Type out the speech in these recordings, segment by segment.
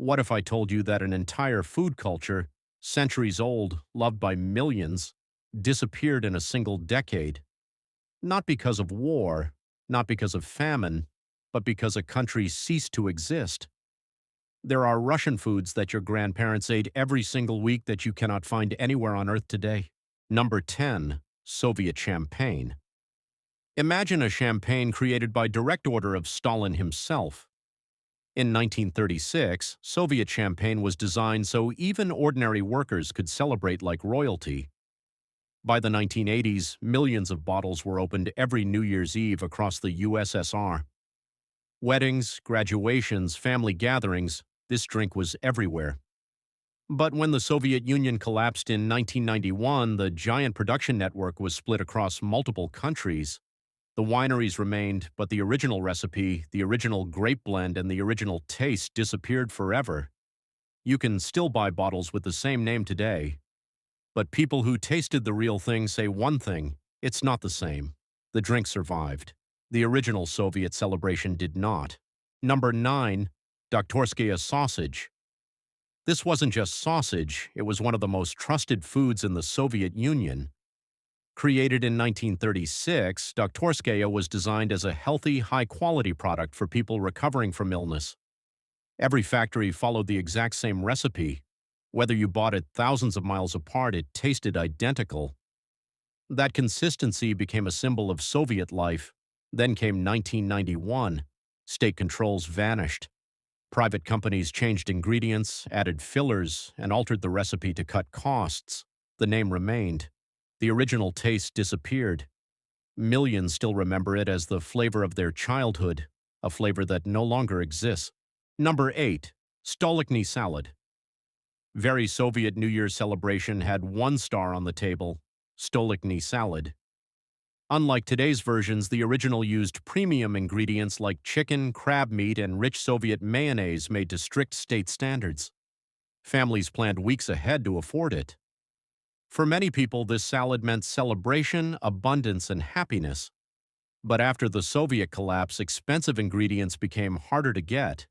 What if I told you that an entire food culture, centuries old, loved by millions, disappeared in a single decade? Not because of war, not because of famine, but because a country ceased to exist. There are Russian foods that your grandparents ate every single week that you cannot find anywhere on Earth today. Number 10. Soviet champagne. Imagine a champagne created by direct order of Stalin himself. In 1936, Soviet champagne was designed so even ordinary workers could celebrate like royalty. By the 1980s, millions of bottles were opened every New Year's Eve across the USSR. Weddings, graduations, family gatherings, this drink was everywhere. But when the Soviet Union collapsed in 1991, the giant production network was split across multiple countries. The wineries remained, but the original recipe, the original grape blend, and the original taste disappeared forever. You can still buy bottles with the same name today. But people who tasted the real thing say one thing: it's not the same. The drink survived. The original Soviet celebration did not. Number 9. Doktorskaya sausage. This wasn't just sausage, it was one of the most trusted foods in the Soviet Union. Created in 1936, Doktorskaya was designed as a healthy, high-quality product for people recovering from illness. Every factory followed the exact same recipe. Whether you bought it thousands of miles apart, it tasted identical. That consistency became a symbol of Soviet life. Then came 1991. State controls vanished. Private companies changed ingredients, added fillers, and altered the recipe to cut costs. The name remained. The original taste disappeared. Millions still remember it as the flavor of their childhood, a flavor that no longer exists. Number 8. Stolichny salad. Very Soviet New Year's celebration had one star on the table: Stolichny salad. Unlike today's versions, the original used premium ingredients like chicken, crab meat, and rich Soviet mayonnaise made to strict state standards. Families planned weeks ahead to afford it. For many people, this salad meant celebration, abundance, and happiness. But after the Soviet collapse, expensive ingredients became harder to get.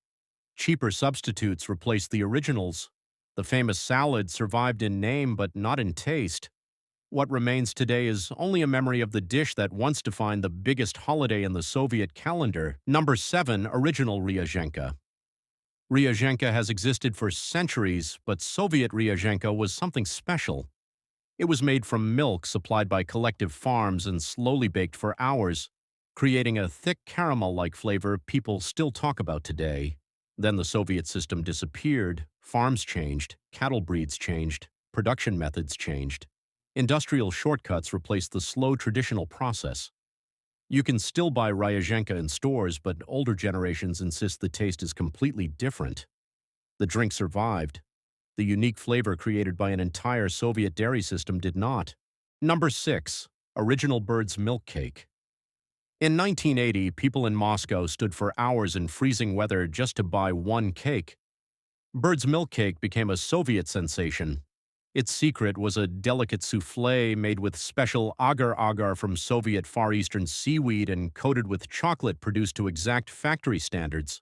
Cheaper substitutes replaced the originals. The famous salad survived in name but not in taste. What remains today is only a memory of the dish that once defined the biggest holiday in the Soviet calendar. Number 7. Original Ryazhenka. Ryazhenka has existed for centuries, but Soviet Ryazhenka was something special. It was made from milk supplied by collective farms and slowly baked for hours, creating a thick caramel-like flavor people still talk about today. Then the Soviet system disappeared, farms changed, cattle breeds changed, production methods changed. Industrial shortcuts replaced the slow traditional process. You can still buy Ryazhenka in stores, but older generations insist the taste is completely different. The drink survived. The unique flavor created by an entire Soviet dairy system did not. Number 6. Original bird's milk cake. In 1980, people in Moscow stood for hours in freezing weather just to buy one cake. Bird's milk cake became a Soviet sensation. Its secret was a delicate souffle made with special agar-agar from Soviet Far Eastern seaweed and coated with chocolate produced to exact factory standards.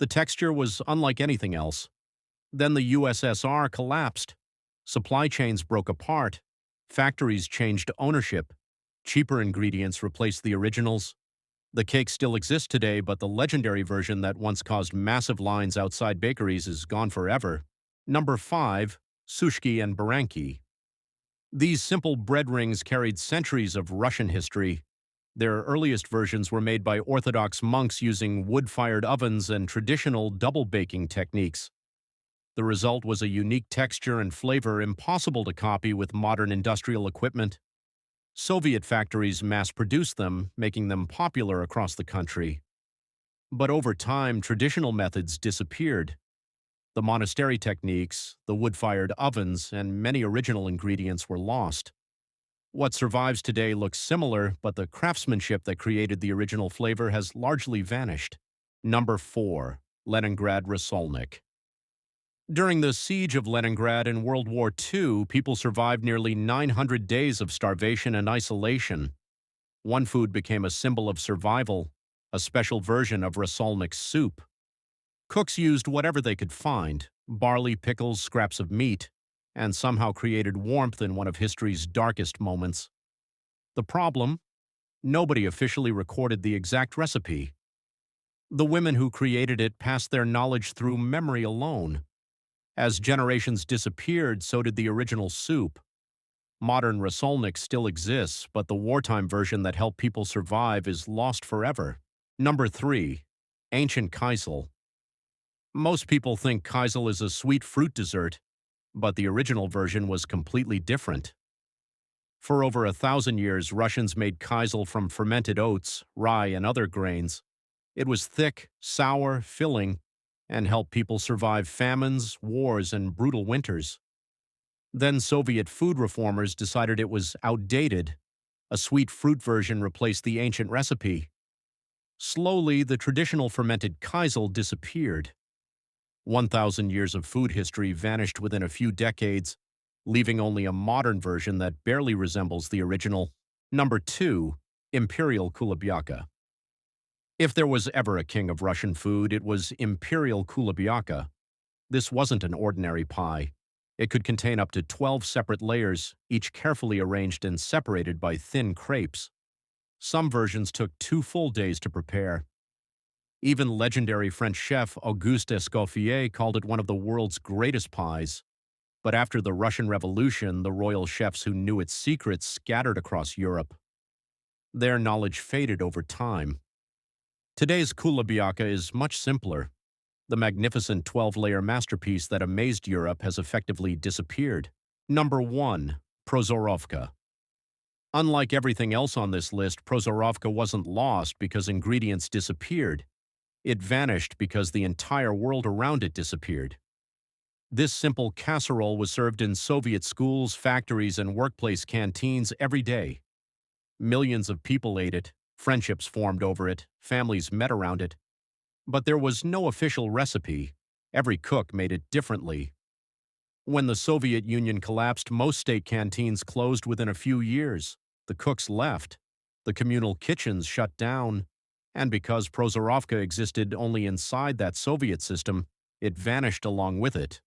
The texture was unlike anything else. Then the USSR collapsed. Supply chains broke apart. Factories changed ownership. Cheaper ingredients replaced the originals. The cake still exists today, but the legendary version that once caused massive lines outside bakeries is gone forever. Number 5. Sushki and Baranki. These simple bread rings carried centuries of Russian history. Their earliest versions were made by Orthodox monks using wood-fired ovens and traditional double-baking techniques. The result was a unique texture and flavor impossible to copy with modern industrial equipment. Soviet factories mass-produced them, making them popular across the country. But over time, traditional methods disappeared. The monastery techniques, the wood-fired ovens, and many original ingredients were lost. What survives today looks similar, but the craftsmanship that created the original flavor has largely vanished. Number 4. Leningrad Rassolnik. During the siege of Leningrad in World War II, people survived nearly 900 days of starvation and isolation. One food became a symbol of survival, a special version of Rassolnik's soup. Cooks used whatever they could find, barley, pickles, scraps of meat, and somehow created warmth in one of history's darkest moments. The problem? Nobody officially recorded the exact recipe. The women who created it passed their knowledge through memory alone. As generations disappeared, so did the original soup. Modern Rassolnik still exists, but the wartime version that helped people survive is lost forever. Number 3. Ancient Kisel. Most people think Kisel is a sweet fruit dessert, but the original version was completely different. For over 1,000 years, Russians made Kisel from fermented oats, rye, and other grains. It was thick, sour, filling, and helped people survive famines, wars, and brutal winters. Then Soviet food reformers decided it was outdated. A sweet fruit version replaced the ancient recipe. Slowly, the traditional fermented Kisel disappeared. 1,000 years of food history vanished within a few decades, leaving only a modern version that barely resembles the original. Number 2. Imperial Kulebyaka. If there was ever a king of Russian food, it was Imperial Kulebyaka. This wasn't an ordinary pie. It could contain up to 12 separate layers, each carefully arranged and separated by thin crepes. Some versions took 2 full days to prepare. Even legendary French chef Auguste Escoffier called it one of the world's greatest pies. But after the Russian Revolution, the royal chefs who knew its secrets scattered across Europe. Their knowledge faded over time. Today's Kulebyaka is much simpler. The magnificent 12-layer masterpiece that amazed Europe has effectively disappeared. Number 1. Prozorovka. Unlike everything else on this list, Prozorovka wasn't lost because ingredients disappeared. It vanished because the entire world around it disappeared. This simple casserole was served in Soviet schools, factories, and workplace canteens every day. Millions of people ate it, friendships formed over it, families met around it. But there was no official recipe. Every cook made it differently. When the Soviet Union collapsed, most state canteens closed within a few years. The cooks left. The communal kitchens shut down. And because Prozorovka existed only inside that Soviet system, it vanished along with it.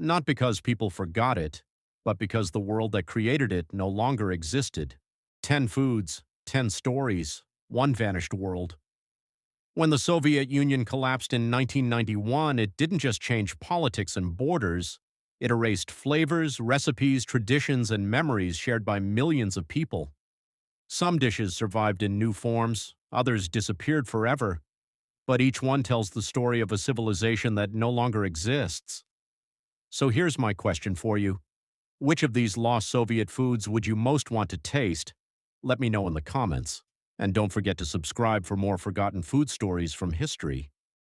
Not because people forgot it, but because the world that created it no longer existed. 10 foods, 10 stories, one vanished world. When the Soviet Union collapsed in 1991, it didn't just change politics and borders. It erased flavors, recipes, traditions, and memories shared by millions of people. Some dishes survived in new forms, others disappeared forever. But each one tells the story of a civilization that no longer exists. So here's my question for you. Which of these lost Soviet foods would you most want to taste? Let me know in the comments. And don't forget to subscribe for more forgotten food stories from history.